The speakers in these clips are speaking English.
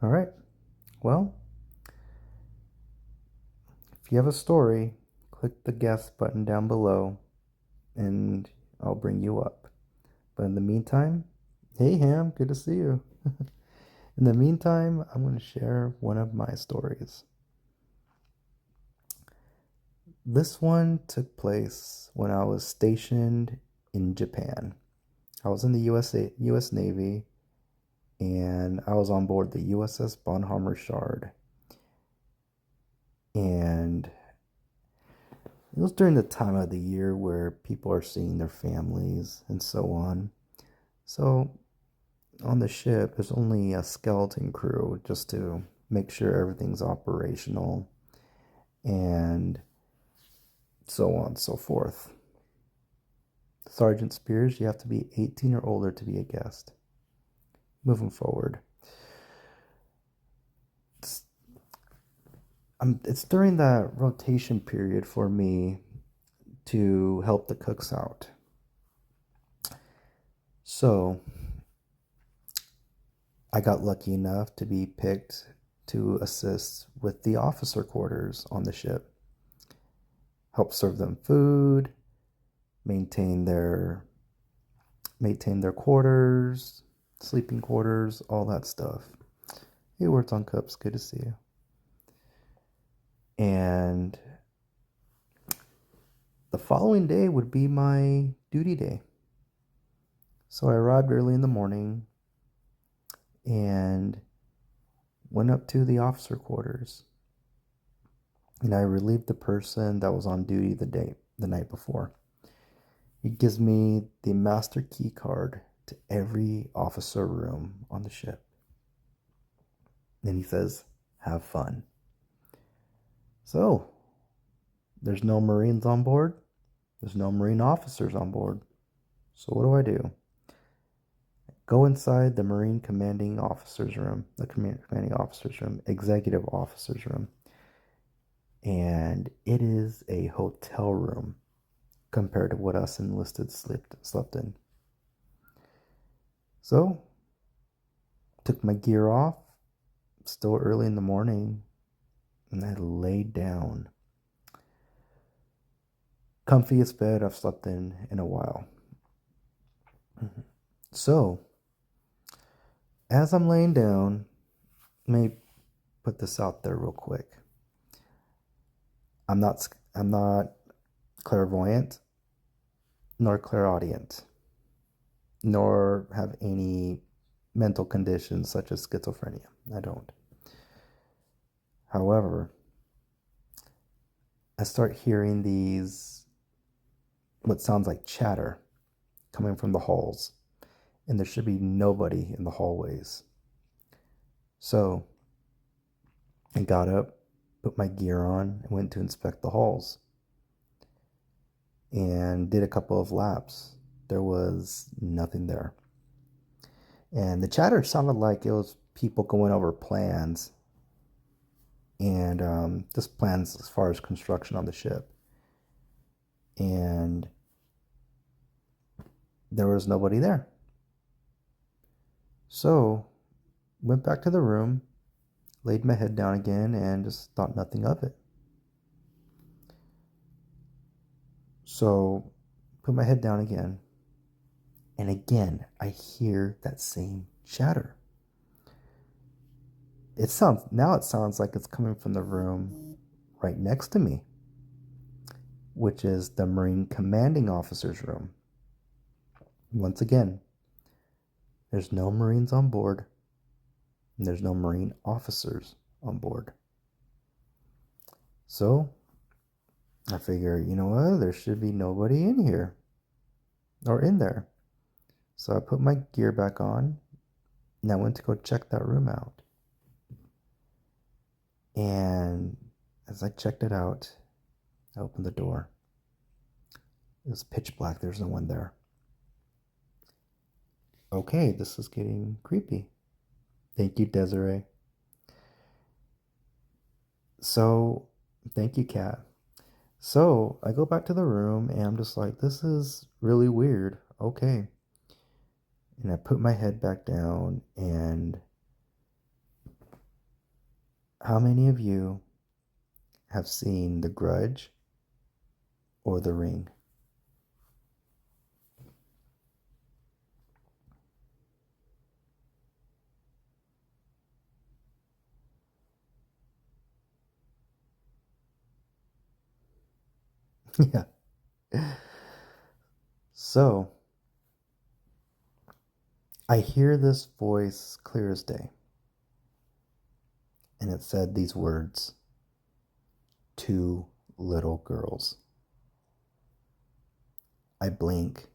All right. Well, if you have a story, click the guest button down below and I'll bring you up. But in the meantime, hey Ham, good to see you. In the meantime, I'm going to share one of my stories. This one took place when I was stationed in Japan. I was in the US Navy and I was on board the USS Bonhammer Shard. And it was during the time of the year where people are seeing their families and so on. So on the ship, there's only a skeleton crew just to make sure everything's operational and so on and so forth. Sergeant Spears, you have to be 18 or older to be a guest. Moving forward. It's during that rotation period for me to help the cooks out. So I got lucky enough to be picked to assist with the officer quarters on the ship, help serve them food, maintain their quarters, sleeping quarters, all that stuff. Hey, words on cups, good to see you. And the following day would be my duty day. So I arrived early in the morning and went up to the officer quarters. And I relieved the person that was on duty the night before. He gives me the master key card to every officer room on the ship. And he says, have fun. So, there's no Marines on board. There's no Marine officers on board. So what do? Go inside the Marine Commanding Officers Room, Executive Officers Room. And it is a hotel room compared to what us enlisted slept in. So, took my gear off, still early in the morning, and I laid down. Comfiest bed I've slept in a while. So, as I'm laying down, let me put this out there real quick. I'm not clairvoyant, nor clairaudient, nor have any mental conditions such as schizophrenia. I don't. However, I start hearing these, what sounds like chatter, coming from the halls, and there should be nobody in the hallways. So I got up, put my gear on, and went to inspect the halls and did a couple of laps. There was nothing there. And the chatter sounded like it was people going over plans and just plans as far as construction on the ship. And there was nobody there. So went back to the room, laid my head down again, and just thought nothing of it. So put my head down again, and again I hear that same chatter. It sounds like it's coming from the room right next to me, which is the Marine Commanding Officer's room. Once again, there's no Marines on board, and there's no Marine officers on board. So I figure, you know what, there should be nobody in here or in there. So I put my gear back on and I went to go check that room out. And as I checked it out, I opened the door. It was pitch black, there's no one there. Okay, this is getting creepy. Thank you, Desiree. So, thank you, Kat. So, I go back to the room and I'm just like, this is really weird. okay. And I put my head back down, and how many of you have seen The Grudge or The Ring? Yeah. So, I hear this voice clear as day, and it said these words: two little girls. I blink,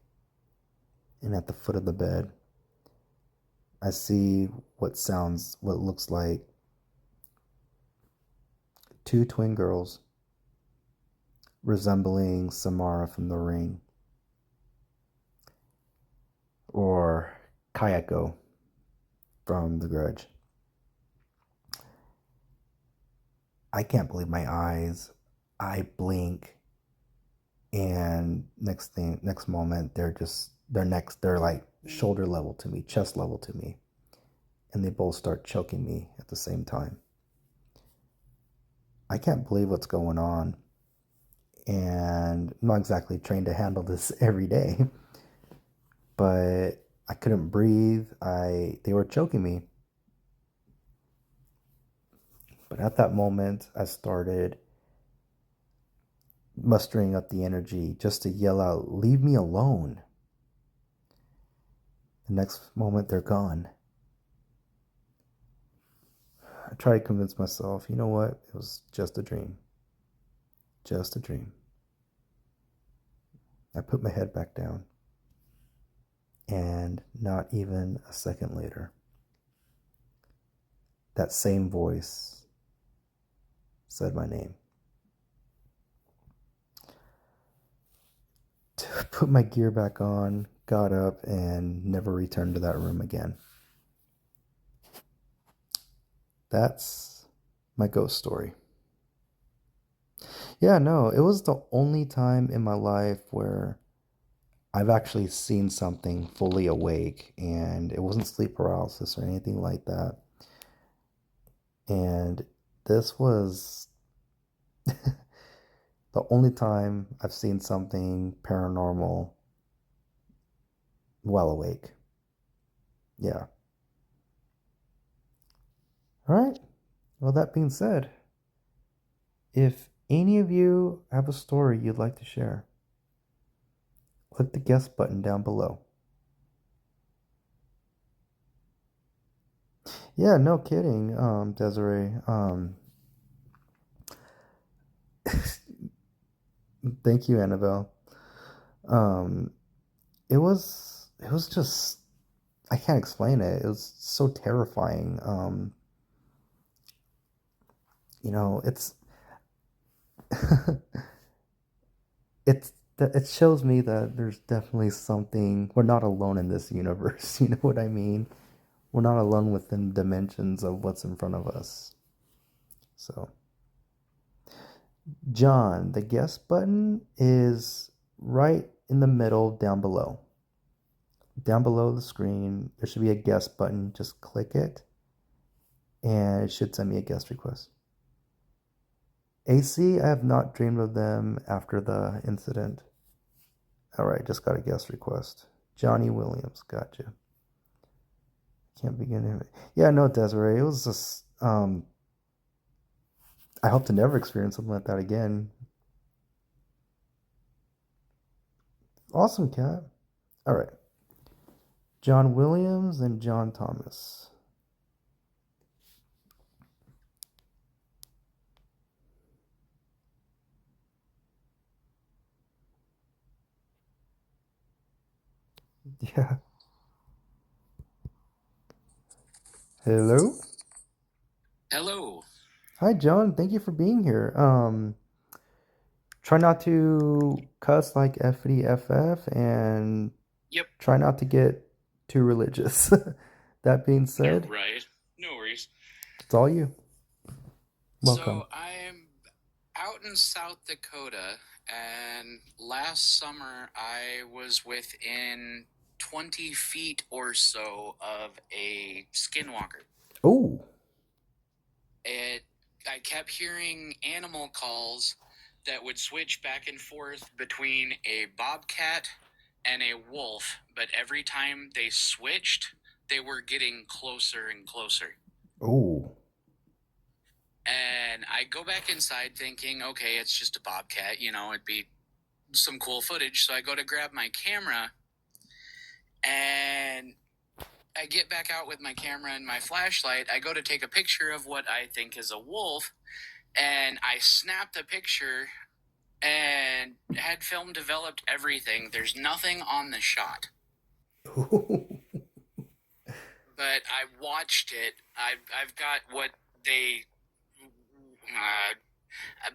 and at the foot of the bed, I see what looks like two twin girls resembling Samara from The Ring or Kayako from The Grudge. I can't believe my eyes. I blink, and next moment, they're like shoulder level to me, chest level to me, and they both start choking me at the same time. I can't believe what's going on, and I'm not exactly trained to handle this every day, but I couldn't breathe. They were choking me. But at that moment, I started mustering up the energy just to yell out, "Leave me alone." The next moment, they're gone. I tried to convince myself, you know what? It was just a dream. Just a dream. I put my head back down. And not even a second later, that same voice said my name. Put my gear back on, got up, and never returned to that room again. That's my ghost story. Yeah, no, it was the only time in my life where I've actually seen something fully awake, and it wasn't sleep paralysis or anything like that. And this was the only time I've seen something paranormal while awake. Yeah. All right. Well, that being said, if any of you have a story you'd like to share, click the guest button down below. Yeah, no kidding, Desiree. Thank you, Annabelle. Um, it was just, I can't explain it. It was so terrifying. It's it shows me that there's definitely something. We're not alone in this universe. You know what I mean? We're not alone within dimensions of what's in front of us. So, John, the guest button is right in the middle down below. Down below the screen, there should be a guest button. Just click it, and it should send me a guest request. AC, I have not dreamed of them after the incident. All right, just got a guest request. Johnny Williams, gotcha. Can't begin to. Yeah, no, Desiree. It was just. I hope to never experience something like that again. Awesome, cat. All right. John Williams and John Thomas. Yeah. Hello. Hello. Hi, John. Thank you for being here. Try not to cuss like FDFF, and Yep. try not to get too religious. That being You're said, right. No worries. it's all you. So Welcome. I'm out in South Dakota, and last summer I was within 20 feet or so of a skinwalker. Oh. I kept hearing animal calls that would switch back and forth between a bobcat and a wolf, but every time they switched, they were getting closer and closer. Oh. And I go back inside thinking, okay, it's just a bobcat, it'd be some cool footage. So I go to grab my camera, and I get back out with my camera and my flashlight. I go to take a picture of what I think is a wolf, and I snap the picture and had film developed everything. There's nothing on the shot. But I watched it. I've got what they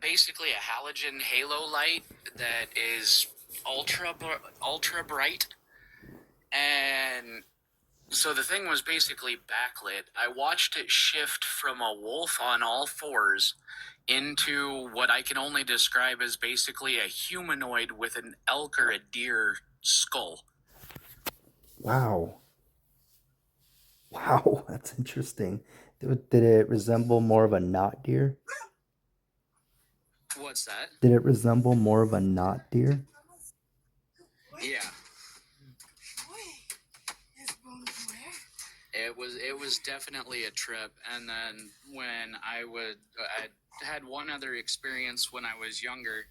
basically a halogen halo light that is ultra bright, and so the thing was basically backlit. I watched it shift from a wolf on all fours into what I can only describe as basically a humanoid with an elk or a deer skull. Wow. Wow, that's interesting. Did it resemble more of a knot deer? What's that? Did it resemble more of a knot deer? Yeah. It was definitely a trip. And then when I had one other experience when I was younger.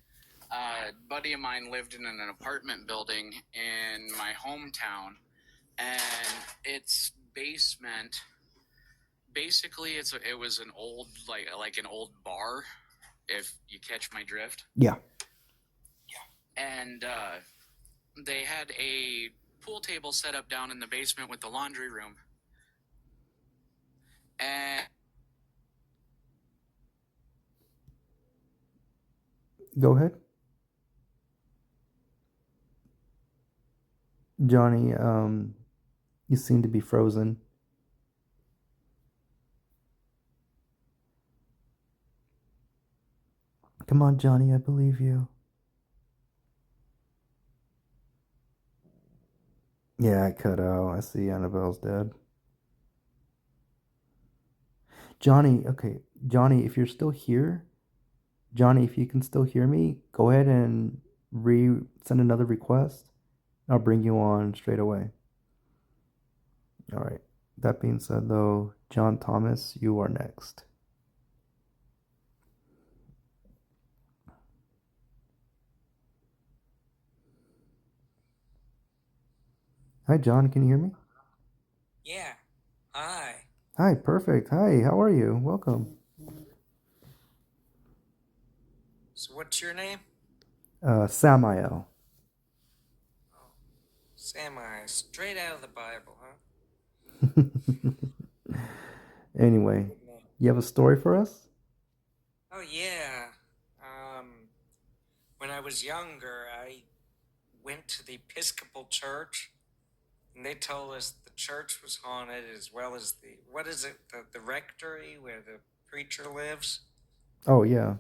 A buddy of mine lived in an apartment building in my hometown, and its basement, basically, it was an old like an old bar, if you catch my drift. Yeah. And they had a pool table set up down in the basement with the laundry room. And Go ahead. Johnny, you seem to be frozen. Come on, Johnny, I believe you. Yeah, I cut out. I see Annabelle's dead. Johnny, okay. Johnny, if you're still here, Johnny, if you can still hear me, go ahead and send another request. I'll bring you on straight away. All right. That being said, though, John Thomas, you are next. Hi, John. Can you hear me? Yeah. Hi. Hi, perfect. Hi, how are you? Welcome. So what's your name? Samael. Oh, Samai. Straight out of the Bible, huh? Anyway, Good name. you have a story for us? Oh, yeah. When I was younger, I went to the Episcopal Church, and they told us the church was haunted, as well as the rectory where the preacher lives. Oh, yeah.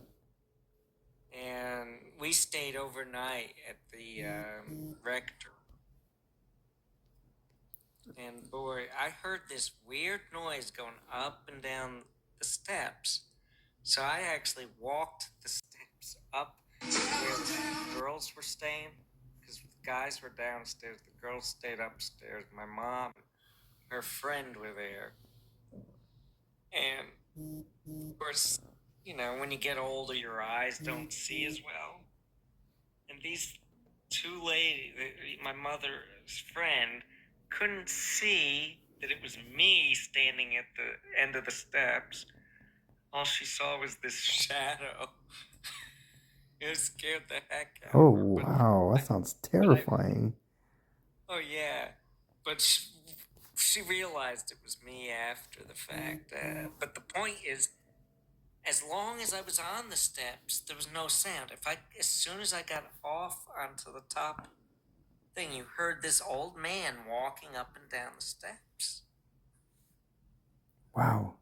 And we stayed overnight at the rectory. And boy, I heard this weird noise going up and down the steps. So I actually walked the steps up to where the girls were staying, because the guys were downstairs, the girls stayed upstairs. My mom and her friend were there. And of course, when you get older, your eyes don't see as well. And these two ladies, my mother's friend, couldn't see that it was me standing at the end of the steps. All she saw was this shadow. It scared the heck out Oh, of her. wow. That sounds terrifying. Oh, yeah. But she realized it was me after the fact. But the point is, as long as I was on the steps, there was no sound. As soon as I got off onto the top thing, you heard this old man walking up and down the steps. Wow.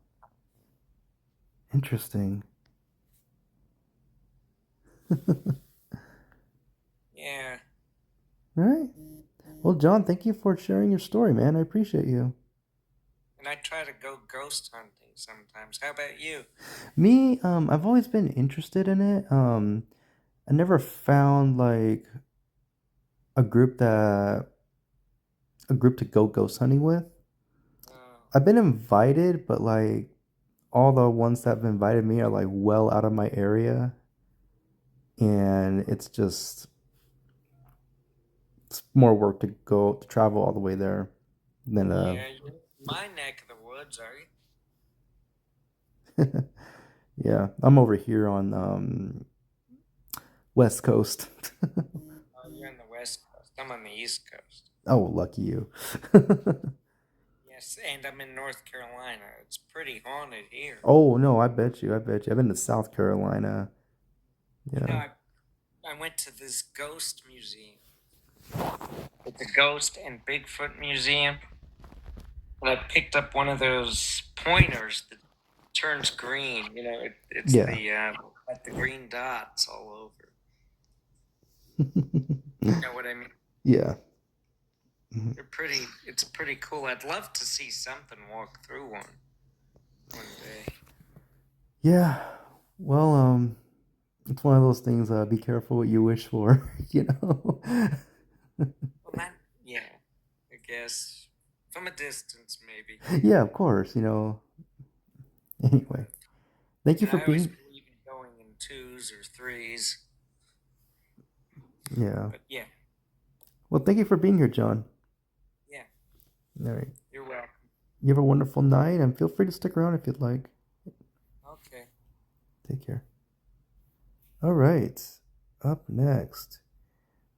Interesting. Yeah. All right. Well, John, thank you for sharing your story, man. I appreciate you. And I try to go ghost hunting sometimes. How about you? Me, I've always been interested in it. I never found like a group that a group to go ghost hunting with. Oh, I've been invited, but like all the ones that have invited me are like well out of my area, and it's more work to go to travel all the way there than yeah, you're in my neck of the woods, are you? yeah. I'm over here on West Coast. Oh, you're on the West Coast. I'm on the East Coast. Oh, lucky you. Yes, and I'm in North Carolina. It's pretty haunted here. Oh no, I bet you. I bet you. I've been to South Carolina. You know, Yeah. I went to this ghost museum. It's a ghost and Bigfoot museum. And I picked up one of those pointers that turns green. You know, it's Yeah. the like the green dots all over. You know what I mean? Yeah. They're pretty. It's pretty cool. I'd love to see something walk through one day. Yeah. Well, it's one of those things. Be careful what you wish for. You know. Well, that yeah, I guess from a distance maybe. Yeah, of course. You know. Anyway, thank you Yeah, for I always being. believe in going in twos or threes. Yeah. But yeah, Well, thank you for being here, John. yeah, All right. you're welcome. You have a wonderful night, and feel free to stick around if you'd like. Okay. Take care. All right. Up next,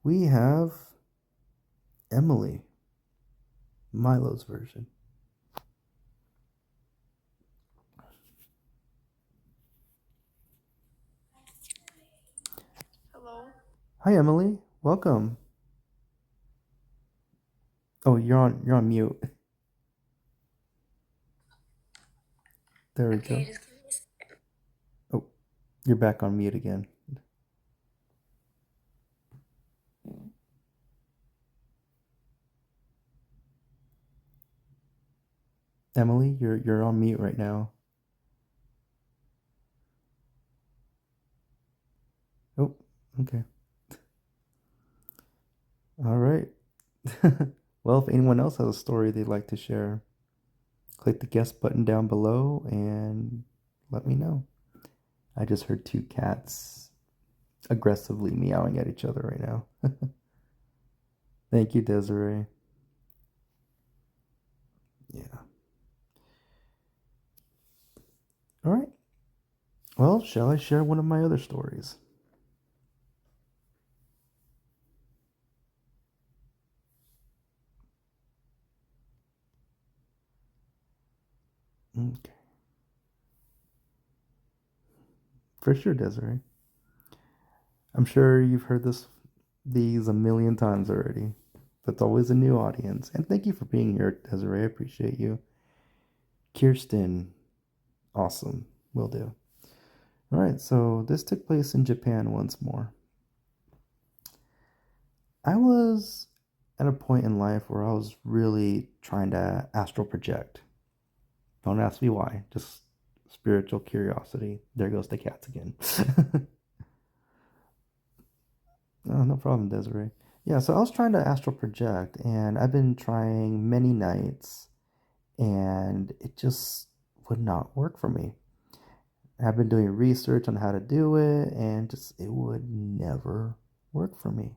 we have Emily, Milo's version. Hello. Hi, Emily. Welcome. Oh, you're on mute. There we Okay, go. just give me a second. Oh, you're back on mute again. Emily, you're on mute right now. Oh, okay. All right. Well, if anyone else has a story they'd like to share, click the guest button down below and let me know. I just heard two cats aggressively meowing at each other right now. Thank you, Desiree. Yeah. All right. Well, shall I share one of my other stories? Okay. For sure, Desiree. I'm sure you've heard these a million times already, but it's always a new audience. And thank you for being here, Desiree. I appreciate you. Kirsten, awesome. Will do. All right, so this took place in Japan once more. I was at a point in life where I was really trying to astral project. Don't ask me why, just spiritual curiosity. There goes the cats again. Oh, no problem, Desiree. Yeah, so I was trying to astral project, and I've been trying many nights, and it just would not work for me. I've been doing research on how to do it, and just it would never work for me.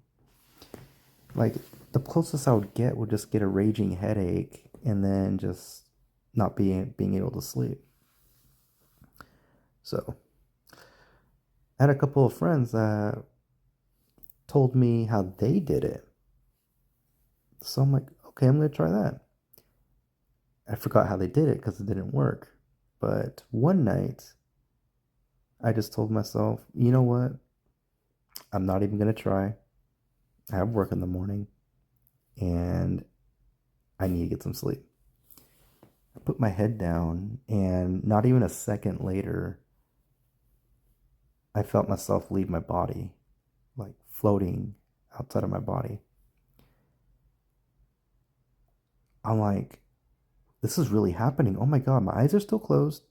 Like the closest I would get would just get a raging headache, and then just not being able to sleep. So I had a couple of friends that told me how they did it. So I'm like, okay, I'm gonna try that. I forgot how they did it because it didn't work. But one night, I just told myself, you know what? I'm not even gonna try. I have work in the morning, and I need to get some sleep. I put my head down, and not even a second later, I felt myself leave my body, like floating outside of my body. I'm like, this is really happening. Oh my God, my eyes are still closed,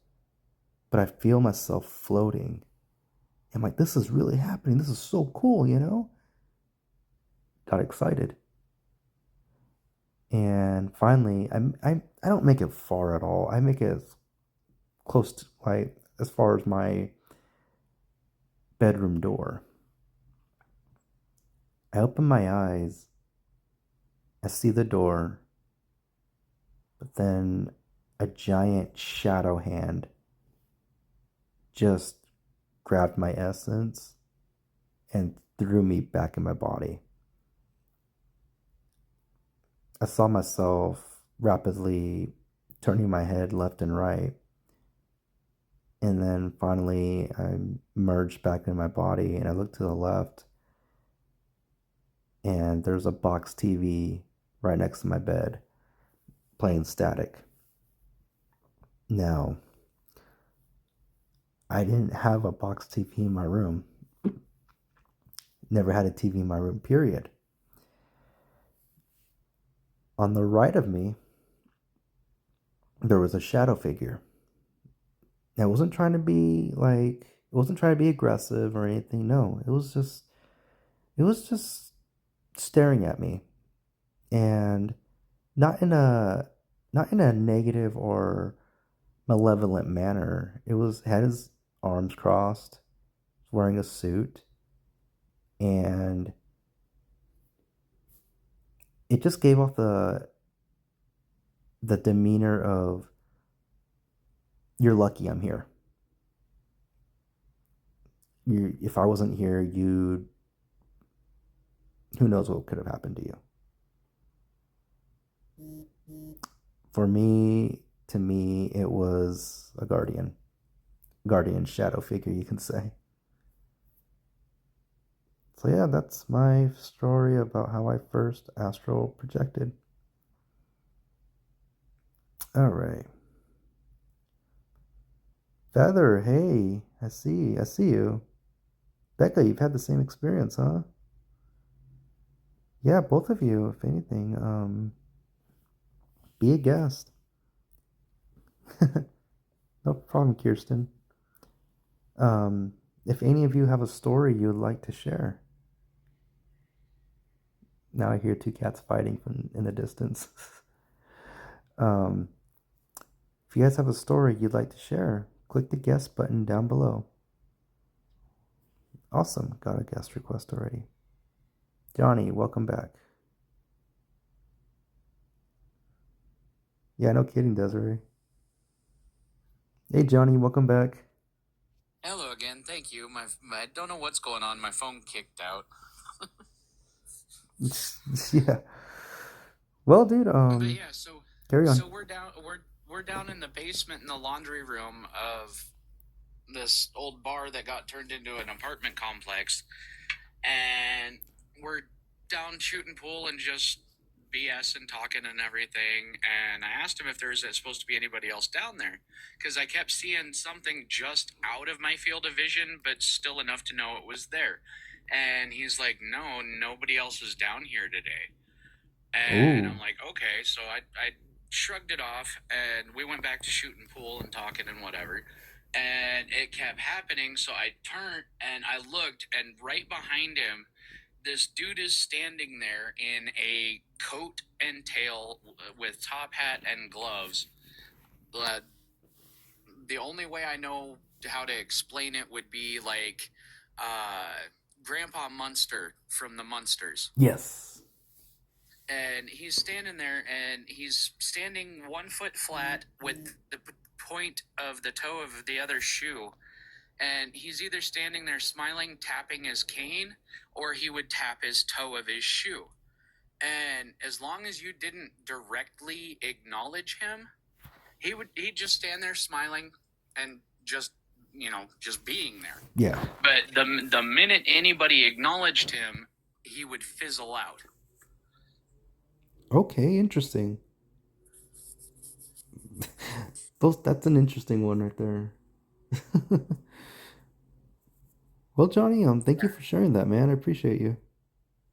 but I feel myself floating. I'm like, this is really happening. This is so cool, you know? Got excited. And finally, I don't make it far at all. I make it as close to, like, as far as my bedroom door. I open my eyes, I see the door, but then a giant shadow hand just grabbed my essence and threw me back in my body. I saw myself rapidly turning my head left and right. And then finally, I merged back in my body and I looked to the left, and there's a box TV right next to my bed playing static. Now, I didn't have a box TV in my room. Never had a TV in my room, period. On the right of me, there was a shadow figure. Now, it wasn't trying to be like, it wasn't trying to be aggressive or anything. No, it was just staring at me, and not in a, not in a negative or malevolent manner. It was, had his arms crossed, wearing a suit, and it just gave off the demeanor of, you're lucky I'm here. If I wasn't here, you, who knows what could have happened to you. For me, to me, it was a guardian shadow figure, you can say. So yeah, that's my story about how I first astral projected. All right. Feather, hey, I see you. Becca, you've had the same experience, huh? Yeah, both of you, if anything, be a guest. No problem, Kirsten. If any of you have a story you would like to share. Now I hear two cats fighting from in the distance. If you guys have a story you'd like to share, click the guest button down below. Awesome, got a guest request already. Johnny, welcome back. Yeah, no kidding, Desiree. Hey, Johnny, welcome back. Hello again. Thank you. I don't know what's going on. My phone kicked out. Yeah. Well, dude, But yeah, carry on. so we're down in the basement in the laundry room of this old bar that got turned into an apartment complex, and we're down shooting pool and just BS and talking and everything. And I asked him if there was supposed to be anybody else down there, because I kept seeing something just out of my field of vision, but still enough to know it was there. And he's like, no, nobody else is down here today. And Ooh. I'm like, okay. So I shrugged it off, and we went back to shooting pool and talking and whatever. And it kept happening. So I turned and I looked, and right behind him, this dude is standing there in a coat and tail with top hat and gloves. The only way I know how to explain it would be like Grandpa Munster from the Munsters. Yes. And he's standing there, and he's standing 1 foot flat with the point of the toe of the other shoe. And he's either standing there smiling, tapping his cane, or he would tap his toe of his shoe. And as long as you didn't directly acknowledge him, he'd just stand there smiling and just being there. Yeah. But the minute anybody acknowledged him, he would fizzle out. Okay, interesting. That's an interesting one right there. Well, Johnny, thank you for sharing that, man. I appreciate you.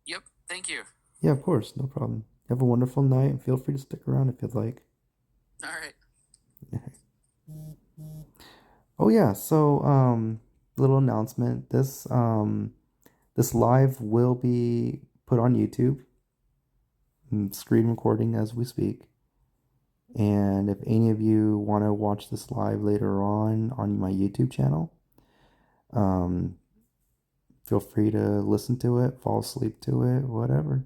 Yep. Thank you. Yeah, of course, no problem. Have a wonderful night, and feel free to stick around if you'd like. All right. Oh yeah, so little announcement. This live will be put on YouTube, screen recording as we speak. And if any of you want to watch this live later on my YouTube channel, um, feel free to listen to it, fall asleep to it, whatever.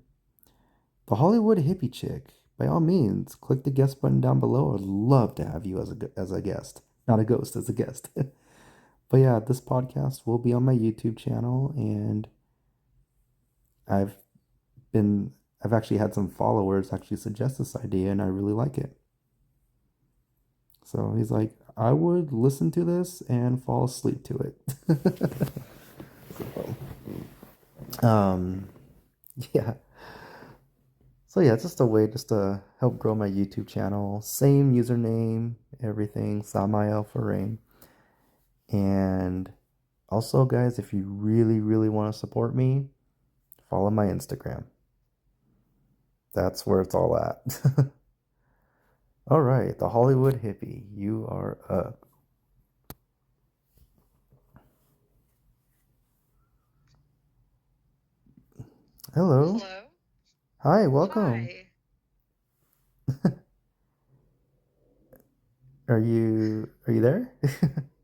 The Hollywood hippie chick, by all means, click the guest button down below. I'd love to have you as a guest, not a ghost, as a guest. But yeah, this podcast will be on my YouTube channel, and I've been I've actually had some followers actually suggest this idea, and I really like it. So he's like, I would listen to this and fall asleep to it. So, yeah. So yeah, it's just a way just to help grow my YouTube channel. Same username, everything, Samael for Rain. And also, guys, if you really, really want to support me, follow my Instagram. That's where it's all at. All right, the Hollywood hippie, you are up. Hello. Hello. Hi, welcome. Hi. Are you there?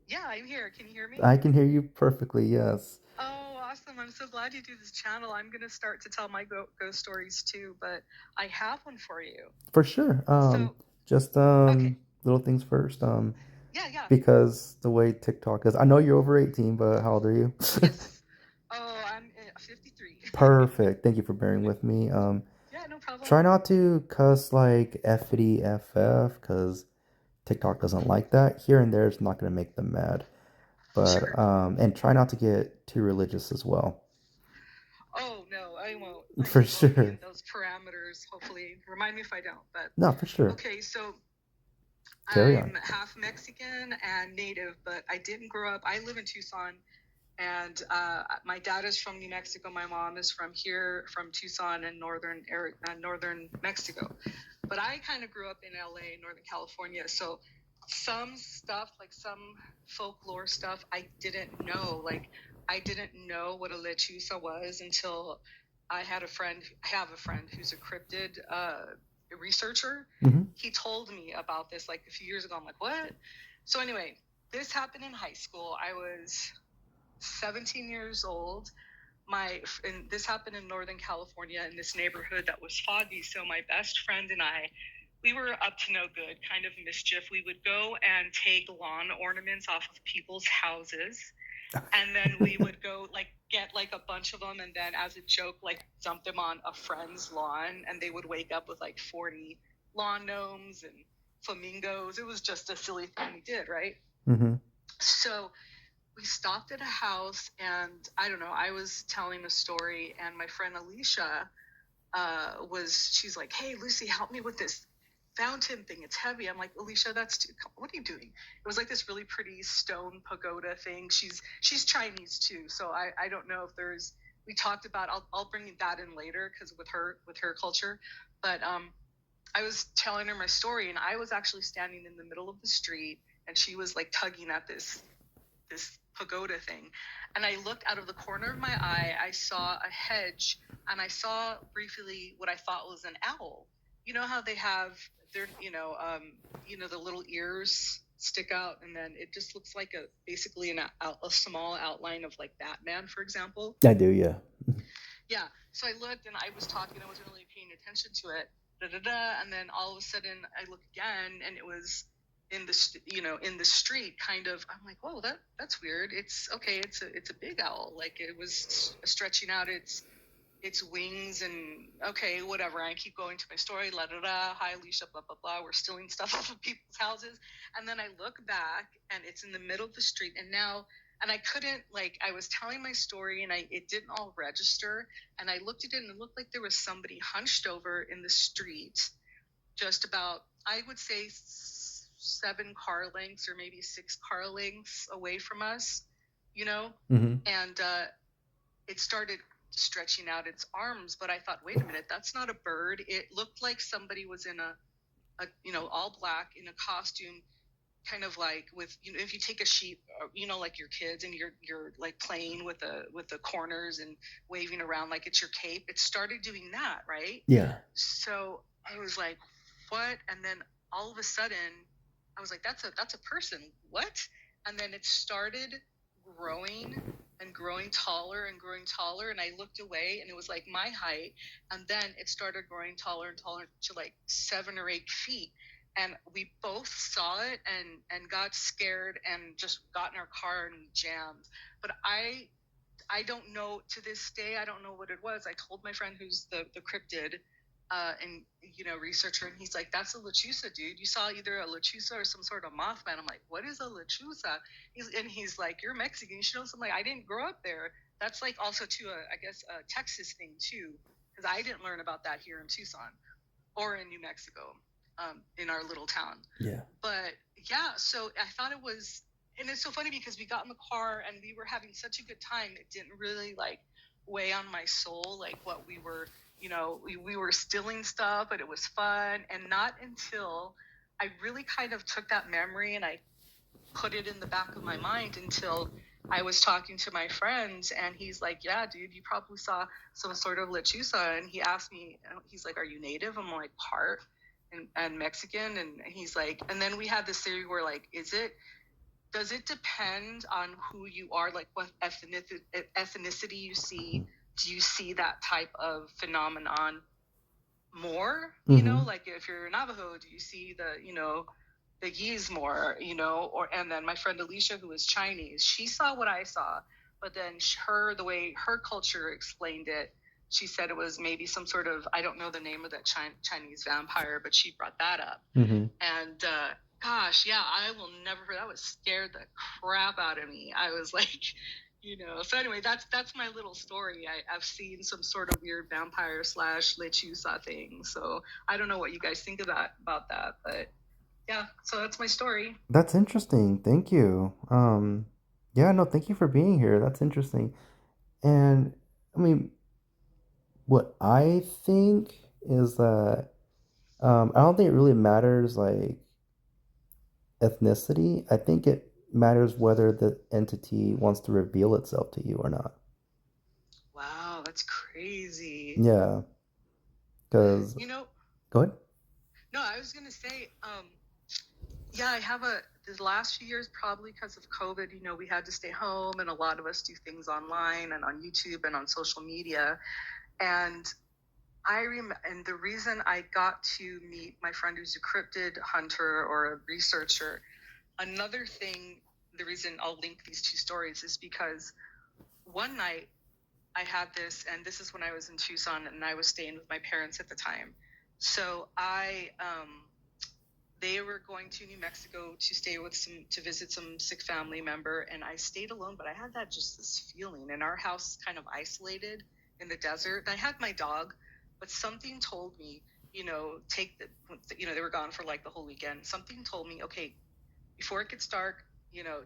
Yeah, I'm here. Can you hear me? I can hear you perfectly, yes. Oh, awesome. I'm so glad you do this channel. I'm going to start to tell my ghost stories too, but I have one for you. For sure. So, Just okay. little things first. Yeah. Because the way TikTok is, I know you're over 18, but how old are you? Yes. Oh, I'm 53. Perfect. Thank you for bearing with me. Yeah, no problem. Try not to cuss like FD FF because TikTok doesn't like that. Here and there, it's not going to make them mad. But Sure. and try not to get too religious as well. Oh, no, I won't. For I'll be sure. in those parameters, hopefully. Remind me if I don't, but No, for sure. okay, so Carry I'm on. half Mexican and native, but I didn't grow up. I live in Tucson, and my dad is from New Mexico. My mom is from here, from Tucson and northern Mexico. But I kind of grew up in LA, Northern California. So some stuff, like some folklore stuff, I didn't know. Like I didn't know what a lechuza was until I have a friend who's a cryptid researcher. Mm-hmm. He told me about this like a few years ago. I'm like, what? So anyway, this happened in high school. I was 17 years old. And this happened in Northern California in this neighborhood that was foggy. So my best friend and I, we were up to no good, kind of mischief. We would go and take lawn ornaments off of people's houses. And then we would go get a bunch of them, and then as a joke, dump them on a friend's lawn, and they would wake up with 40 lawn gnomes and flamingos. It was just a silly thing we did, right? Mm-hmm. So we stopped at a house, and I don't know, I was telling a story, and my friend Alicia she's like, hey, Lucy, help me with this fountain thing. It's heavy. I'm like, Alicia, what are you doing? It was like this really pretty stone pagoda thing. She's Chinese too, so I don't know if we talked about, I'll bring that in later because with her culture, but I was telling her my story, and I was actually standing in the middle of the street, and she was tugging at this pagoda thing, and I looked out of the corner of my eye. I saw a hedge, and I saw briefly what I thought was an owl. You know how they have their the little ears stick out, and then it just looks like basically a small outline of Batman, for example. I do, yeah. Yeah. So I looked, and I was talking. I wasn't really paying attention to it. And then all of a sudden I look again, and it was in the street, kind of. I'm like, whoa, that's weird. It's okay. It's a big owl. It was stretching out its wings, and okay, whatever. I keep going to my story. Hi, Alicia. Blah blah blah. We're stealing stuff off of people's houses, and then I look back, and it's in the middle of the street, and I couldn't, I was telling my story, and it didn't all register, and I looked at it, and it looked like there was somebody hunched over in the street, just about, I would say, 7 car lengths or maybe 6 car lengths away from us. Mm-hmm. and it started stretching out its arms. But I thought, wait a minute, that's not a bird. It looked like somebody was in a all black in a costume, kind of like with, if you take a sheep, like your kids, and you're like playing with the corners and waving around like it's your cape. It started doing that, right? Yeah. So I was like, what? And then all of a sudden I was like, that's a person. What? And then it started growing and growing taller and growing taller, and I looked away and it was like my height, and then it started growing taller and taller to like 7 or 8 feet, and we both saw it and got scared and just got in our car and we jammed. But I don't know, to this day, I don't know what it was. I told my friend who's the cryptid and researcher, and he's like, that's a lechuza, dude. You saw either a lechuza or some sort of mothman. I'm like, what is a lechuza? He's like, you're Mexican, you should know something. I didn't grow up there. That's like also too I guess a Texas thing too, because I didn't learn about that here in Tucson or in New Mexico, in our little town. Yeah. But yeah, so I thought it was, and it's so funny because we got in the car and we were having such a good time. It didn't really like weigh on my soul, like what we were, we were stealing stuff, but it was fun. And not until I really kind of took that memory and I put it in the back of my mind until I was talking to my friends, and he's like, yeah, dude, you probably saw some sort of lechuza. And he asked me, he's like, are you native? I'm like, part and Mexican. And he's like, and then we had this theory where like, does it depend on who you are, like what ethnicity you see? Do you see that type of phenomenon more? Mm-hmm. Like if you're Navajo, do you see the Yees more? And then my friend Alicia, who is Chinese, she saw what I saw, but then the way her culture explained it, she said it was maybe some sort of, I don't know the name of that Chinese vampire, but she brought that up. Mm-hmm. And gosh, yeah, I will never forget. That was scared the crap out of me. I was like, So anyway, that's my little story. I've seen some sort of weird vampire / lechuza thing. So I don't know what you guys think about that, but yeah. So that's my story. That's interesting. Thank you. Yeah, no, thank you for being here. That's interesting. And I mean, what I think is that I don't think it really matters like ethnicity. I think it matters whether the entity wants to reveal itself to you or not. Wow, that's crazy. Yeah, because You know, go ahead. no, I was gonna say, yeah, I have the last few years, probably because of COVID, we had to stay home, and a lot of us do things online and on YouTube and on social media. And and the reason I got to meet my friend who's a cryptid hunter or a researcher, another thing, the reason I'll link these two stories is because one night I had this, and this is when I was in Tucson and I was staying with my parents at the time. So they were going to New Mexico to stay to visit some sick family member, and I stayed alone, but I had this feeling, and our house kind of isolated in the desert. I had my dog, but something told me, they were gone for like the whole weekend. Something told me, okay, before it gets dark,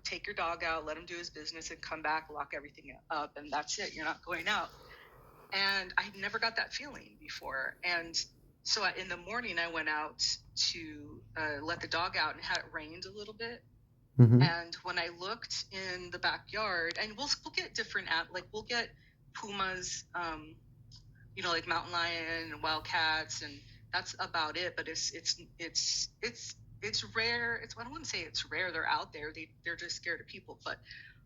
take your dog out, let him do his business, and come back, lock everything up, and that's it. You're not going out. And I never got that feeling before. And so in the morning, I went out to let the dog out, and it had rained a little bit. Mm-hmm. And when I looked in the backyard, and we'll get different we'll get pumas, like mountain lion and wildcats, and that's about it. But it's rare. I don't want to say it's rare. They're out there. They're just scared of people. But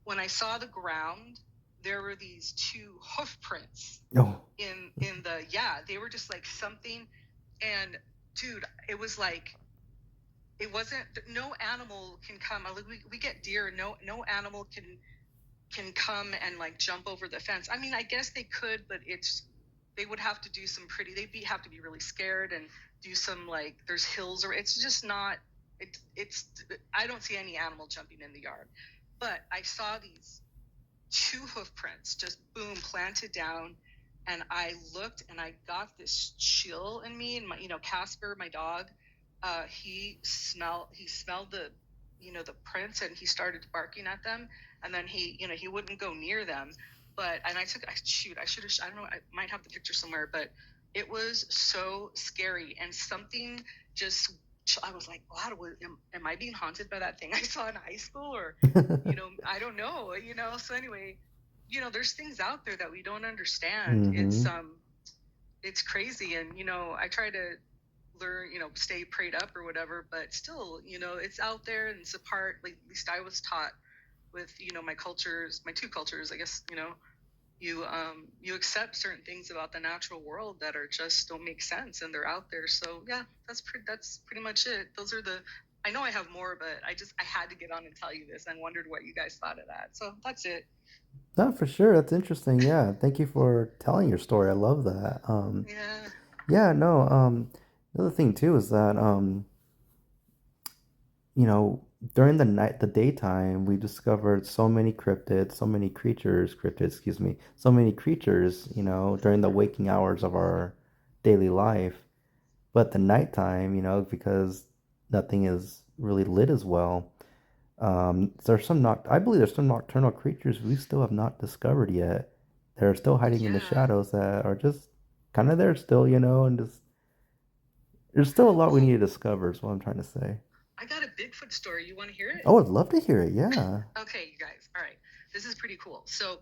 when I saw the ground, there were these 2 hoof prints in the, they were just like something. And dude, it was like, it wasn't, no animal can come. Like we get deer. No animal can come and like jump over the fence. I mean, I guess they could, but they would have to do they'd have to be really scared and do some, like, there's hills, or it's just not, I don't see any animal jumping in the yard. But I saw these 2 hoof prints just boom, planted down. And I looked and I got this chill in me, and my, Casper, my dog, he smelled the, the prints, and he started barking at them. and then he wouldn't go near them. But and I should have, I don't know, I might have the picture somewhere, but it was so scary, and something just, I was like, wow, am I being haunted by that thing I saw in high school, or I don't know, So anyway, there's things out there that we don't understand. It's crazy, and I try to learn, stay prayed up or whatever, but still, it's out there, and it's a part, like, at least I was taught with my cultures, my two cultures, I guess, you accept certain things about the natural world that are just don't make sense, and they're out there. So yeah, that's pretty much it. Those are I know I have more, but I had to get on and tell you this. I wondered what you guys thought of that. So that's it. No, for sure. That's interesting. Yeah. Thank you for telling your story. I love that. Yeah. Yeah, no, another thing too is that, you know, during the daytime, we discovered so many cryptids, excuse me, so many creatures, during the waking hours of our daily life. But the nighttime, because nothing is really lit as well, I believe there's some nocturnal creatures we still have not discovered yet. They're still hiding in the Yeah. shadows that are just kind of there still, and just there's still a lot we Well, need to discover, is what I'm trying to say. I got a Bigfoot story. You want to hear it? Oh, I'd love to hear it. Yeah. Okay, you guys. All right. This is pretty cool. So,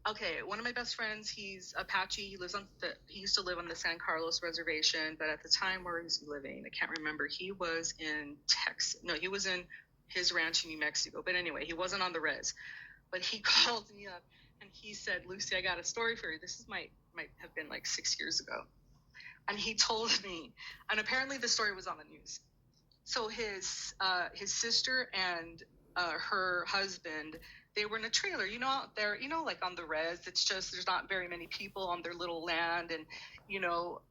okay, one of my best friends, he's Apache. He used to live on the San Carlos reservation, but at the time, where was he living? I can't remember. He was in Texas. No, he was in his ranch in New Mexico. But anyway, he wasn't on the res. But he called me up and he said, "Lucy, I got a story for you." This is might have been like 6 years ago. And he told me, and apparently the story was on the news. So his sister and her husband, they were in a trailer, out there, like on the res. It's just there's not very many people on their little land, and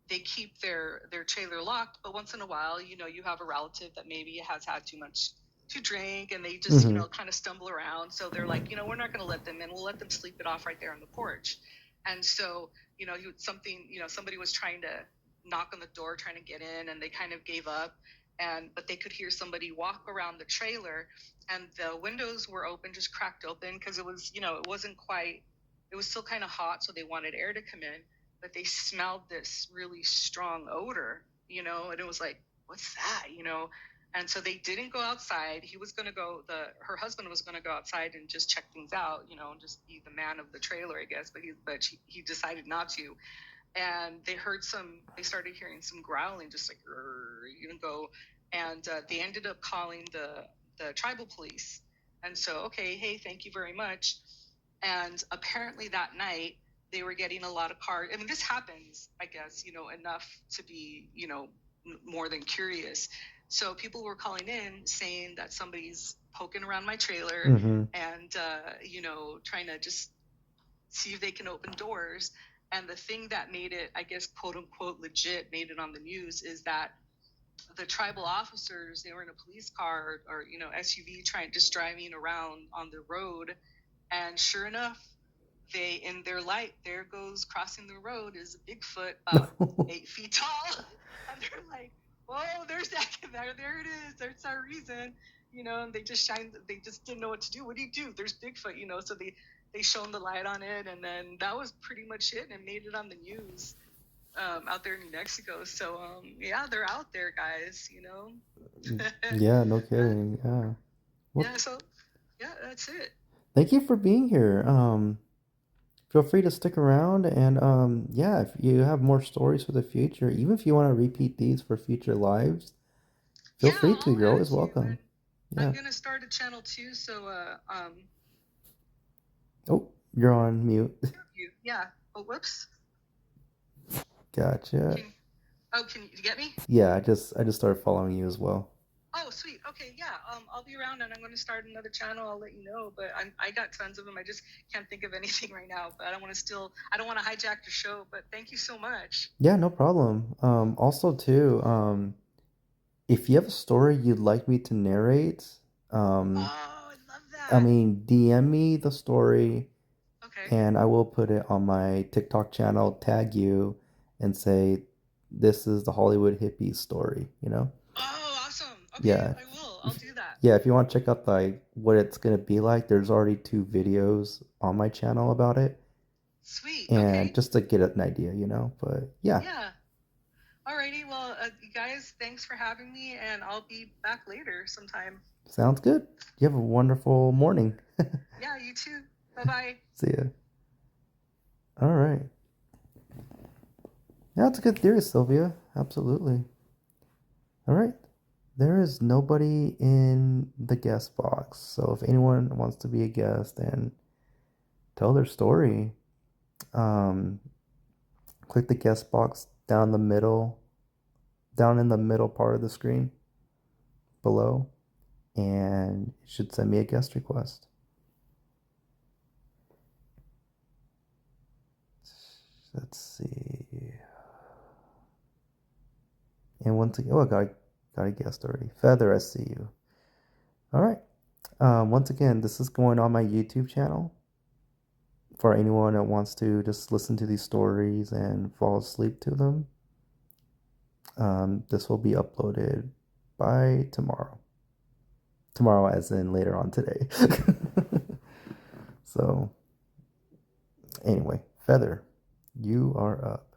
they keep their trailer locked. But once in a while, you have a relative that maybe has had too much to drink, and they just Mm-hmm. kind of stumble around. So they're like, we're not going to let them in. We'll let them sleep it off right there on the porch. And so somebody was trying to knock on the door, trying to get in, and they kind of gave up. But they could hear somebody walk around the trailer, and the windows were open, just cracked open, because it was, it was still kind of hot, so they wanted air to come in, but they smelled this really strong odor, and it was like, what's that, and so they didn't go outside. Her husband was going to go outside and just check things out, just be the man of the trailer, I guess, but he decided not to. And they started hearing some growling, just like, and they ended up calling the tribal police. And so, okay, hey, thank you very much. And apparently that night they were getting a lot of cars. I mean, this happens, I guess, enough to be, more than curious. So people were calling in saying that somebody's poking around my trailer, Mm-hmm. and, trying to just see if they can open doors. And the thing that made it, I guess, quote unquote, legit, made it on the news, is that the tribal officers, they were in a police car or SUV, driving around on the road. And sure enough, in their light, there goes crossing the road is a Bigfoot about 8 feet tall. And they're like, whoa, there's that, there it is. There's our reason, and they just didn't know what to do. What do you do? There's Bigfoot, so they shone the light on it, and then that was pretty much it, and it made it on the news out there in New Mexico. So yeah, they're out there, guys. Yeah, no kidding. Yeah. Well, Yeah. So yeah, that's it. thank you for being here. Feel free to stick around, and yeah, if you have more stories for the future, even if you want to repeat these for future lives, feel Yeah, free to. I'll You're add always you, welcome. and Yeah. I'm gonna start a channel too. So Oh, you're on mute. yeah. Oh, whoops. Gotcha. Can you get me? Yeah, I just started following you as well. Oh, sweet. Okay, yeah. I'll be around, and I'm going to start another channel. I'll let you know. But I got tons of them. I just can't think of anything right now. But I don't want to hijack the show. But thank you so much. Yeah, no problem. Also too, if you have a story you'd like me to narrate, Oh, I love that. I mean, DM me the story, Okay. and I will put it on my TikTok channel, tag you, and say, this is the Hollywood hippie story, Oh, awesome. Okay, Yeah. I will. I'll do that. Yeah, if you want to check out like what it's gonna be like, there's already 2 videos on my channel about it, Sweet. and Okay. just to get an idea, you know. But yeah, Yeah. Alrighty. Well, you guys, thanks for having me, and I'll be back later sometime. sounds good. You have a wonderful morning. Yeah, you too. Bye bye. See ya. All right. Yeah, that's a good theory, Sylvia. Absolutely. All right. There is nobody in the guest box, so if anyone wants to be a guest and tell their story, um, click the guest box down in the middle part of the screen below, and it should send me a guest request. Let's see. And once again, oh, I got a guest already. Feather, I see you. All right. Once again, this is going on my YouTube channel for anyone that wants to just listen to these stories and fall asleep to them. This will be uploaded by tomorrow. Tomorrow, as in later on today. So, anyway, Feather, you are up.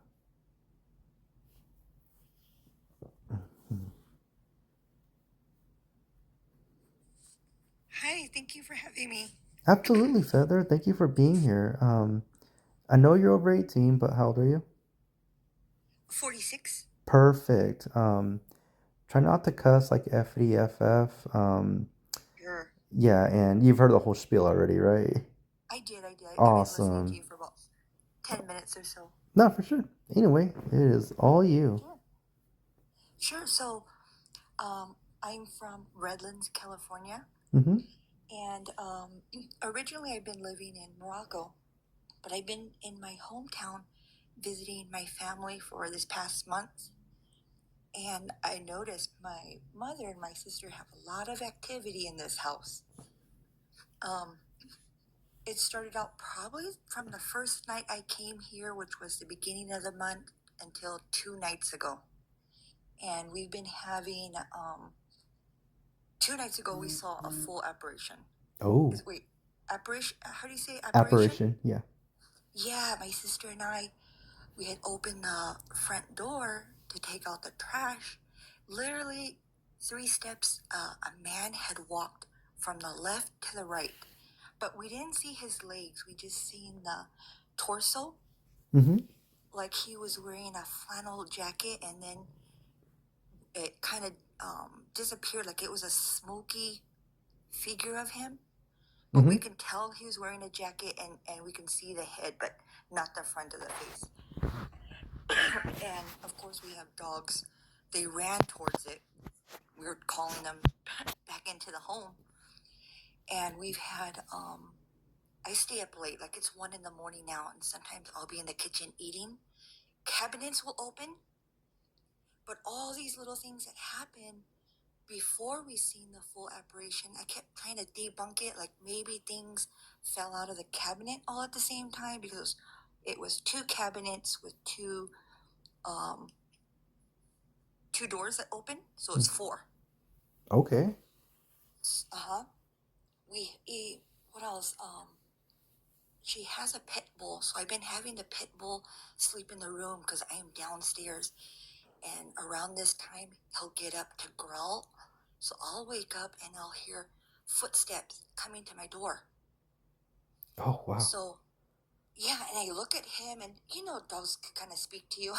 Hi, thank you for having me. Absolutely, Feather. Thank you for being here. I know you're over 18, but how old are you? 46? Perfect. Try not to cuss like FDFF. Sure. Yeah, and you've heard the whole spiel already, right? I did. I've been listening to Awesome. you for about 10 minutes or so. No, for sure. Anyway, it is all you. Sure. So, I'm from Redlands, California, Mm-hmm. and originally I've been living in Morocco, but I've been in my hometown visiting my family for this past month, and I noticed my mother and my sister have a lot of activity in this house. Um, it started out probably from the first night I came here, which was the beginning of the month, until 2 nights ago. And we've been having 2 nights ago we saw a full apparition. Oh, Wait, apparition? How do you say apparition? apparition. Yeah. Yeah, my sister and I, we had opened the front door to take out the trash. Literally 3 steps, a man had walked from the left to the right, but we didn't see his legs. We just seen the torso, Mm-hmm. like he was wearing a flannel jacket, and then it kind of disappeared, like it was a smoky figure of him. But we Mm-hmm. can tell he was wearing a jacket, and we can see the head, but not the front of the face. And of course, we have dogs. They ran towards it. We were calling them back into the home. And we've had, I stay up late, like it's 1 a.m. now, and sometimes I'll be in the kitchen eating. Cabinets will open, but all these little things that happen before we seen the full apparition, I kept trying to debunk it, like maybe things fell out of the cabinet all at the same time, because it was 2 cabinets with um, two doors that open, so it's 4. Okay. Uh-huh. What else? She has a pit bull, so I've been having the pit bull sleep in the room because I am downstairs, and around this time he'll get up to growl, so I'll wake up and I'll hear footsteps coming to my door. Oh, wow. So yeah, and I look at him, and dogs kind of speak to you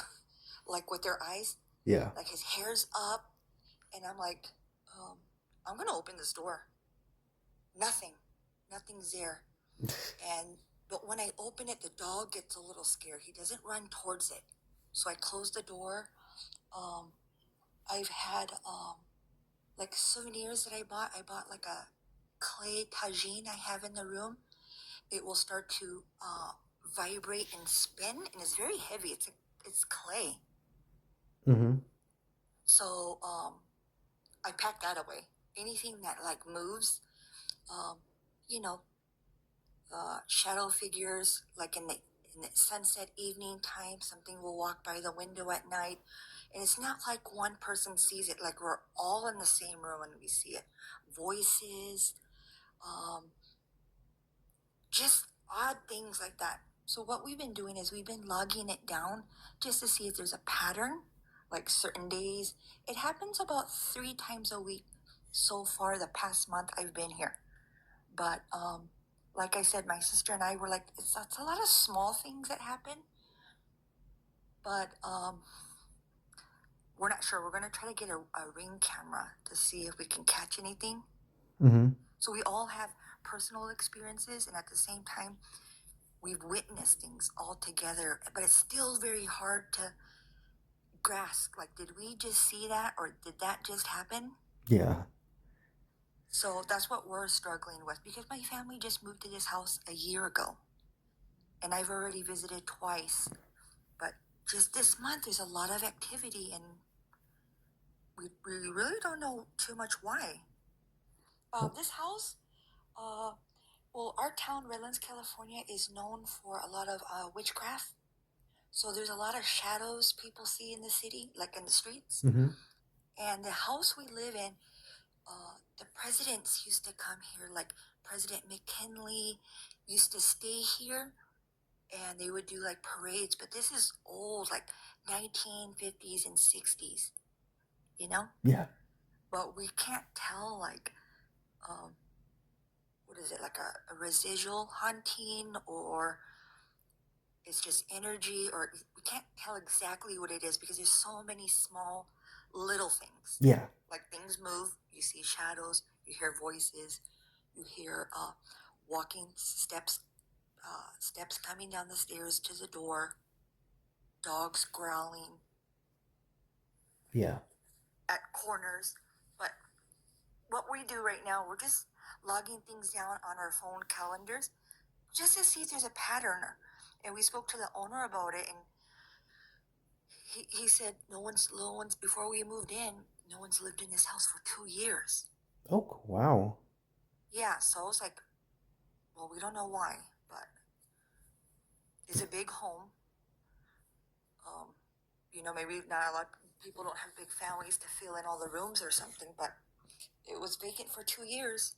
like with their eyes, Yeah. like his hair's up, and I'm like, I'm gonna open this door. Nothing's there. But when I open it, the dog gets a little scared. He doesn't run towards it. So I close the door. I've had like souvenirs that I bought. I bought like a clay tagine I have in the room. It will start to vibrate and spin, and it's very heavy. It's clay. Mm-hmm. So I pack that away. Anything that like moves, um, you know, shadow figures, like in the sunset evening time, something will walk by the window at night. And it's not like one person sees it, like we're all in the same room and we see it. Voices, just odd things like that. So what we've been doing is we've been logging it down just to see if there's a pattern, like certain days. It happens about 3 times a week so far the past month I've been here. But like I said, my sister and I were like, it's a lot of small things that happen. But we're not sure. We're going to try to get a ring camera to see if we can catch anything. Mm-hmm. So we all have personal experiences, and at the same time, we've witnessed things all together. But it's still very hard to grasp. Like, did we just see that, or did that just happen? Yeah. So that's what we're struggling with, because my family just moved to this house a year ago, and I've already visited twice. But just this month, there's a lot of activity, and we really don't know too much why. This house, well, our town, Redlands, California, is known for a lot of witchcraft. So there's a lot of shadows people see in the city, like in the streets. Mm-hmm. And the house we live in, the presidents used to come here, like President McKinley used to stay here, and they would do like parades. But this is old, like 1950s and 60s, you know? Yeah. But we can't tell, like, what is it, like a residual haunting, or it's just energy, or we can't tell exactly what it is because there's so many small little things. Yeah. Like things move, you see shadows, you hear voices, you hear walking steps, steps coming down the stairs to the door, dogs growling. Yeah. At corners. But what we do right now, we're just logging things down on our phone calendars just to see if there's a pattern. And we spoke to the owner about it, and he said no one's before we moved in, no one's lived in this house for 2 years. Oh, wow. Yeah, so it's like, well, we don't know why, but it's a big home. Maybe not a lot of people don't have big families to fill in all the rooms or something, but it was vacant for 2 years.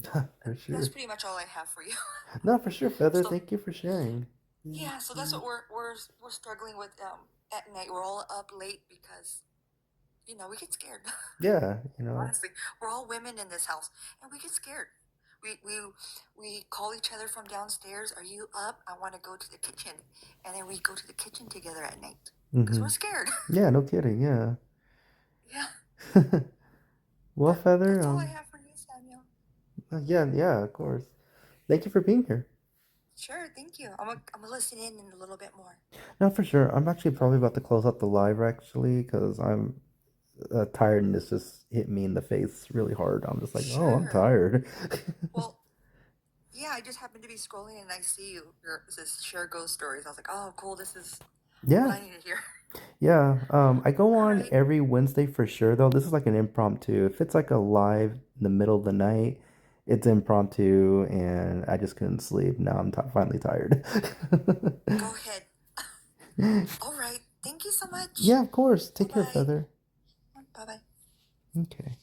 For sure. That's pretty much all I have for you. No, for sure, Feather. So- Thank you for sharing. Yeah, so that's what we're struggling with at night. We're all up late because we get scared. Yeah, Honestly, we're all women in this house, and we get scared. We call each other from downstairs. Are you up? I want to go to the kitchen, and then we go to the kitchen together at night because we're scared. Yeah, no kidding. Yeah. Yeah. Well, Feather. That's all I have for you, Samuel. Yeah, of course. Thank you for being here. Sure, thank you. I'm gonna listen in a little bit more. No, for sure. I'm actually probably about to close out the live actually because I'm tiredness just hit me in the face really hard. I'm just like, oh, I'm Sure. tired. Well, yeah, I just happened to be scrolling and I see your this share ghost stories. I was like, oh, cool. This is what Yeah, I need to hear. yeah. I go on Alright. every Wednesday for sure though. This is like an impromptu. If it's like a live in the middle of the night, it's impromptu, and I just couldn't sleep. Now I'm finally tired. Go ahead. All right. Thank you so much. Yeah, of course. Take care, Bye-bye. Feather. Bye bye. Okay.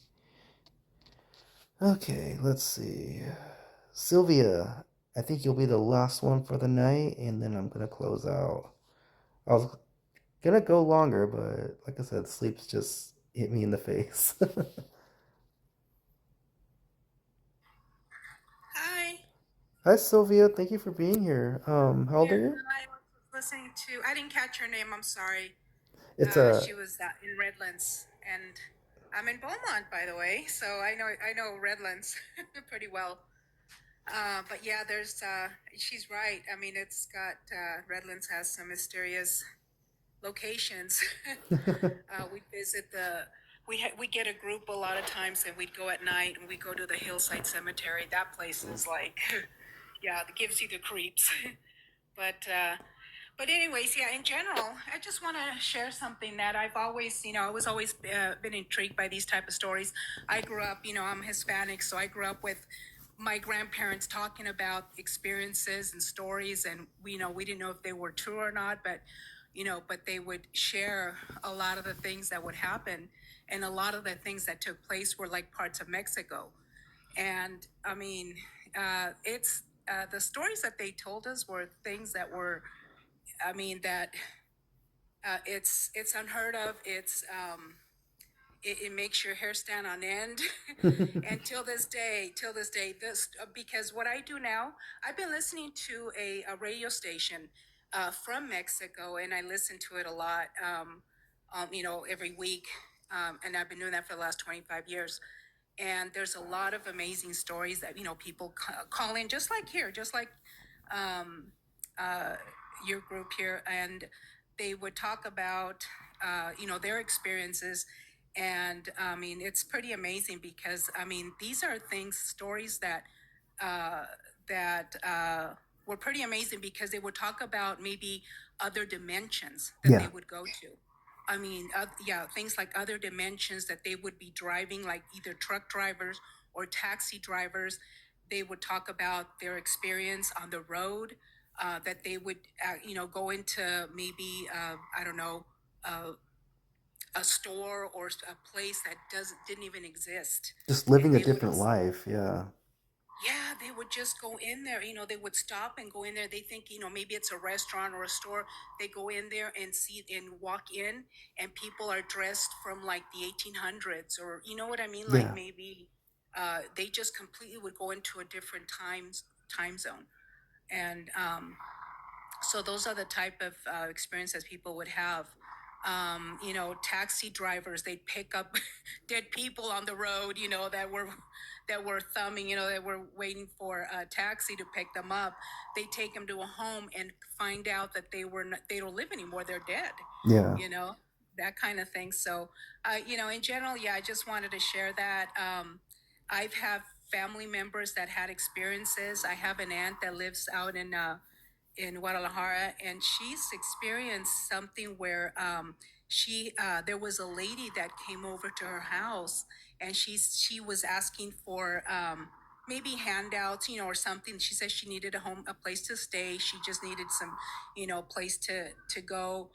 Okay, let's see. Sylvia, I think you'll be the last one for the night, and then I'm gonna close out. I was gonna go longer, but like I said, sleep's just hit me in the face. Hi. Hi, Sylvia. Thank you for being here. How old are you? I was listening to. I didn't catch her name. I'm sorry. It's She was in Redlands, and I'm in Beaumont, by the way. So I know Redlands pretty well. But yeah, there's. She's right. I mean, it's got Redlands has some mysterious locations. We visit we get a group a lot of times, and we'd go at night, and we go to the Hillside Cemetery. That place is like, yeah, it gives you the creeps. But anyways, yeah, in general, I just want to share something that I've always, I was always been intrigued by these type of stories. I grew up, I'm Hispanic, so I grew up with my grandparents talking about experiences and stories, and we didn't know if they were true or not, but they would share a lot of the things that would happen, and a lot of the things that took place were like parts of Mexico. And I mean, it's the stories that they told us were things that were, I mean, that it's unheard of. It makes your hair stand on end. And till this day, this because what I do now, I've been listening to a radio station from Mexico, and I listen to it a lot, every week, and I've been doing that for the last 25 years. And there's a lot of amazing stories that people call in, just like here, just like um, uh, your group here, and they would talk about their experiences. And I mean, it's pretty amazing because I mean, these are stories that uh, were pretty amazing because they would talk about maybe other dimensions that they Yeah. would go to. I mean, yeah, things like other dimensions that they would be driving, like either truck drivers or taxi drivers. They would talk about their experience on the road, that they would, go into maybe, I don't know, uh, a store or a place that didn't even exist. Just And living a they would, different life. Yeah. yeah, they would just go in there. They would stop and go in there. They think, maybe it's a restaurant or a store. They go in there and see and walk in, and people are dressed from like the 1800s, or you know what I mean? Like Yeah. maybe they just completely would go into a different time zone. And so those are the type of experiences people would have. Taxi drivers, they'd pick up dead people on the road, that were thumbing, that were waiting for a taxi to pick them up. They take them to a home and find out that they don't live anymore. They're dead, Yeah. that kind of thing. So, in general, yeah, I just wanted to share that. I've had family members that had experiences. I have an aunt that lives out in Guadalajara, and she's experienced something where she there was a lady that came over to her house, and she was asking for maybe handouts, or something. She said she needed a place to stay. She just needed some, place to go.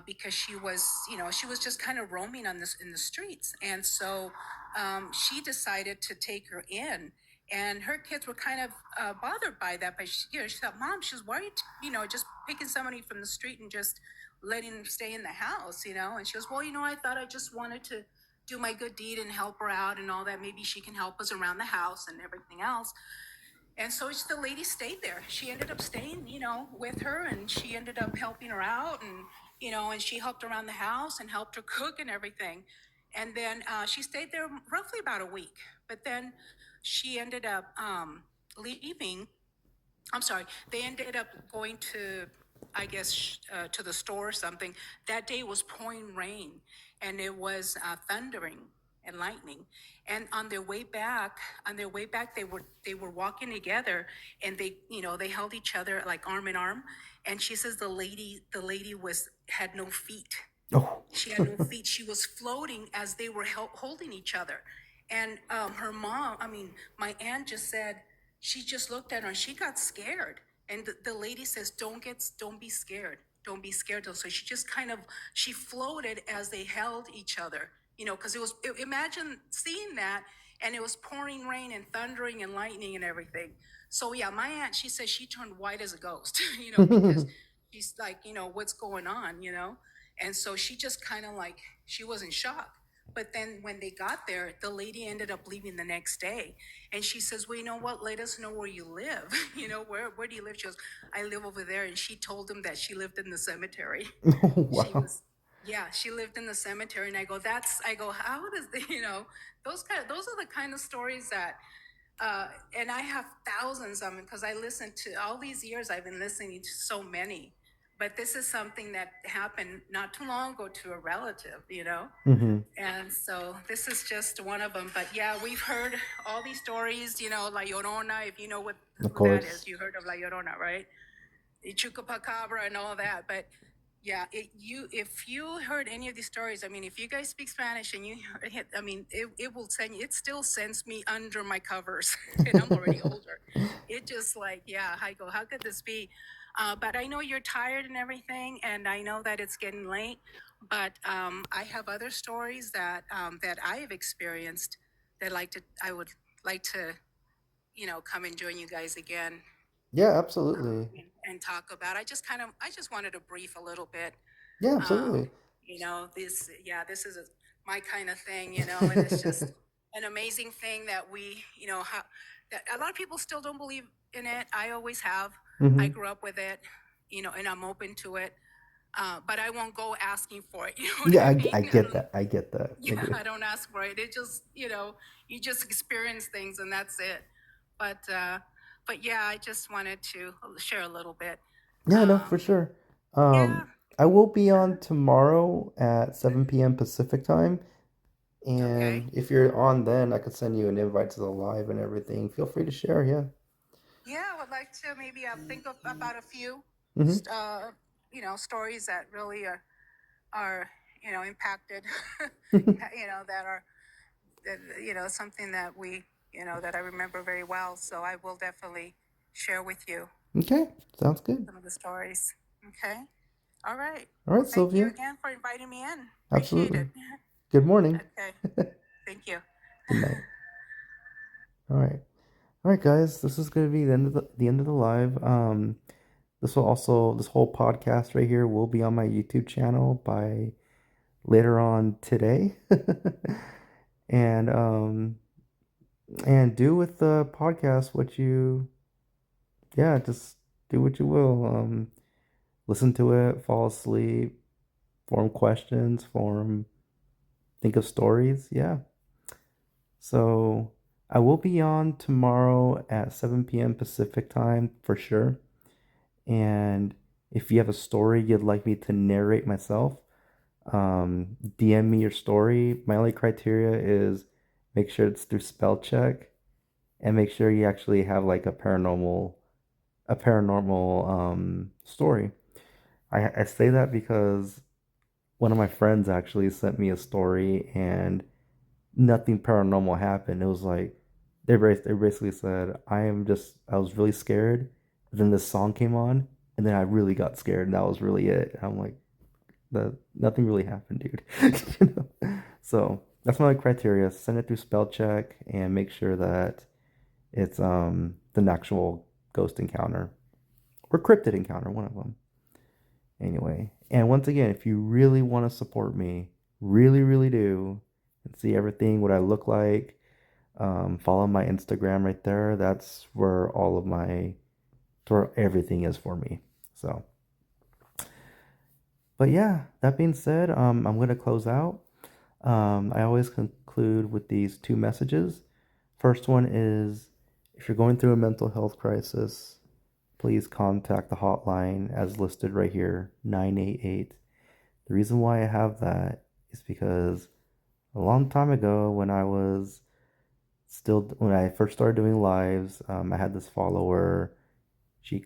Because she was just kind of roaming in the streets, and so she decided to take her in, and her kids were kind of bothered by that. But she thought, "Mom, why are you, just picking somebody from the street and just letting them stay in the house, And she goes, "Well, I thought I just wanted to do my good deed and help her out and all that. Maybe she can help us around the house and everything else." And so the lady stayed there. She ended up staying, with her, and she ended up helping her out, and she helped around the house and helped her cook and everything. And then she stayed there roughly about a week. But then she ended up leaving. I'm sorry. They ended up going to, I guess, to the store or something. That day was pouring rain, and it was thundering and lightning. And on their way back, they were walking together, and they held each other like arm in arm. And she says the lady had no feet. Oh. She had no feet. She was floating as they were holding each other. And her mom, my aunt just said, she just looked at her and she got scared. And the lady says, don't be scared. Don't be scared. So she just she floated as they held each other, because imagine seeing that, and it was pouring rain and thundering and lightning and everything. So yeah, my aunt, she says she turned white as a ghost, because she's like, what's going on, And so she just she was in shock. But then when they got there, the lady ended up leaving the next day. And she says, well, you know what? Let us know where you live. Where do you live? She goes, I live over there. And she told them that she lived in the cemetery. Wow. She lived in the cemetery. And I go, how does those are the kind of stories that, and I have thousands of them because I listened to all these years. I've been listening to so many. But this is something that happened not too long ago to a relative, Mm-hmm. And so this is just one of them. But yeah, we've heard all these stories, La Llorona, if you know Of who that course. is. You heard of La Llorona, right? The Chupacabra and all that. But Yeah, if you heard any of these stories, I mean, if you guys speak Spanish and I mean, it will send you. It still sends me under my covers, and I'm already older. It just like, yeah, I go, how could this be? But I know you're tired and everything, and I know that it's getting late. But I have other stories that I have experienced that I would like to, come and join you guys again, Yeah, absolutely. and talk about. I just wanted to brief a little bit. Yeah, um, absolutely. this is my kind of thing, and it's just an amazing thing that that a lot of people still don't believe in it. I always have. I Hmm. grew up with it, and I'm open to it. But I won't go asking for it. You know what Yeah, I I mean? get that. I get that. I Yeah, do. I don't ask for it. It just, you just experience things and that's it. But yeah, I just wanted to share a little bit. Yeah, no, for Um, sure. yeah. I will be on tomorrow at 7 p.m. Pacific time. Okay. And if you're on then, I could send you an invite to the live and everything. Feel free to share, yeah. Yeah, I would like to maybe about a few, Hmm. stories that really are impacted, that are, something that that I remember very well. So I will definitely share with you Okay, sounds good. some of the stories. Okay. All right. All Well, right, thank you Sylvia. again for inviting me in. Appreciate Absolutely. it. Good morning. Okay. Thank you. Good night. All right. All right, guys. This is gonna be the end of the live. This whole podcast right here will be on my YouTube channel by later on today. And and do with the podcast what you, yeah, just do what you will. Listen to it, fall asleep, form questions, think of stories. Yeah. So I will be on tomorrow at 7 p.m. Pacific time for sure. And if you have a story you'd like me to narrate myself, DM me your story. My only criteria is make sure it's through spell check and make sure you actually have like a paranormal story. I say that because one of my friends actually sent me a story and nothing paranormal happened. It was like they basically said I was really scared. Then this song came on, and then I really got scared, and that was really it. And I'm like, nothing really happened, dude. You know? So that's my criteria. Send it through spell check and make sure that it's the actual ghost encounter or cryptid encounter, one of them. Anyway, and once again, if you really want to support me, really, really do, and see everything, what I look like, follow my Instagram right there. That's where everything is for me. So, but yeah, that being said, I'm going to close out. I always conclude with these two messages. First one is if you're going through a mental health crisis, please contact the hotline as listed right here, 988. The reason why I have that is because a long time ago when I first started doing lives, I had this follower. She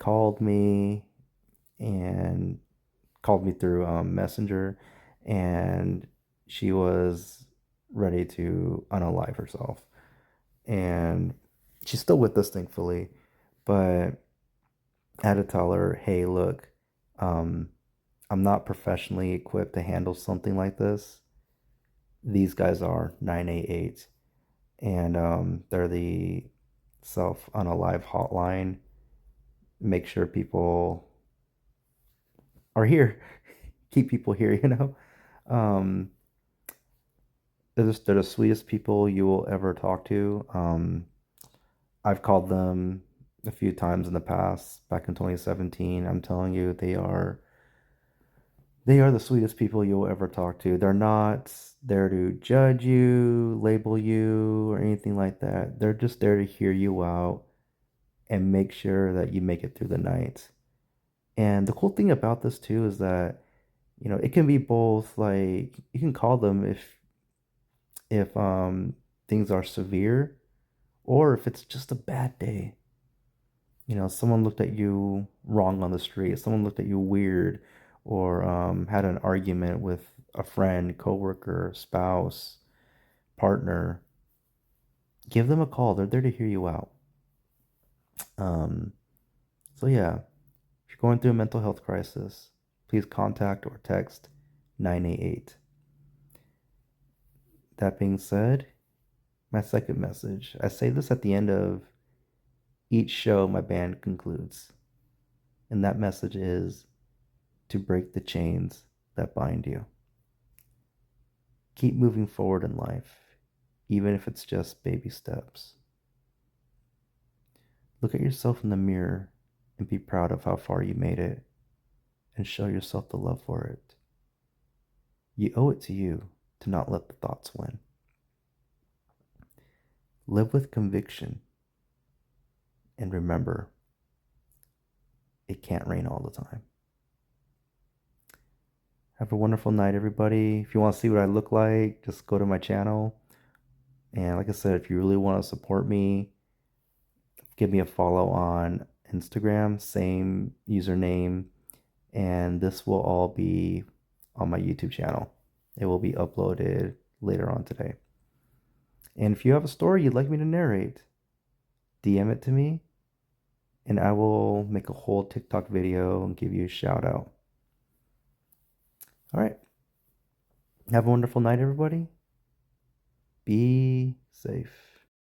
and called me through Messenger, and she was ready to unalive herself. And she's still with us, thankfully. But I had to tell her, hey, look, um, I'm not professionally equipped to handle something like this. These guys are 988, and they're the self unalive hotline. Make sure people are here, keep people here, you know. Um, they're the sweetest people you will ever talk to. I've called them a few times in the past, back in 2017. I'm telling you, they are the sweetest people you'll ever talk to. They're not there to judge you, label you, or anything like that. They're just there to hear you out and make sure that you make it through the night. And the cool thing about this too is that, it can be both like you can call them if things are severe or if it's just a bad day. Someone looked at you wrong on the street, someone looked at you weird, or had an argument with a friend, coworker, spouse, partner, give them a call. They're there to hear you out. So yeah, if you're going through a mental health crisis, please contact or text 988. That being said, my second message. I say this at the end of each show my band concludes. And that message is to break the chains that bind you. Keep moving forward in life, even if it's just baby steps. Look at yourself in the mirror and be proud of how far you made it, and show yourself the love for it. You owe it to you to not let the thoughts win. Live with conviction, and remember, it can't rain all the time. Have a wonderful night, everybody. If you want to see what I look like, just go to my channel. And like I said, if you really want to support me, give me a follow on Instagram, same username. And this will all be on my YouTube channel. It will be uploaded later on today. And if you have a story you'd like me to narrate, DM it to me, and I will make a whole TikTok video and give you a shout out. All right. Have a wonderful night, everybody. Be safe.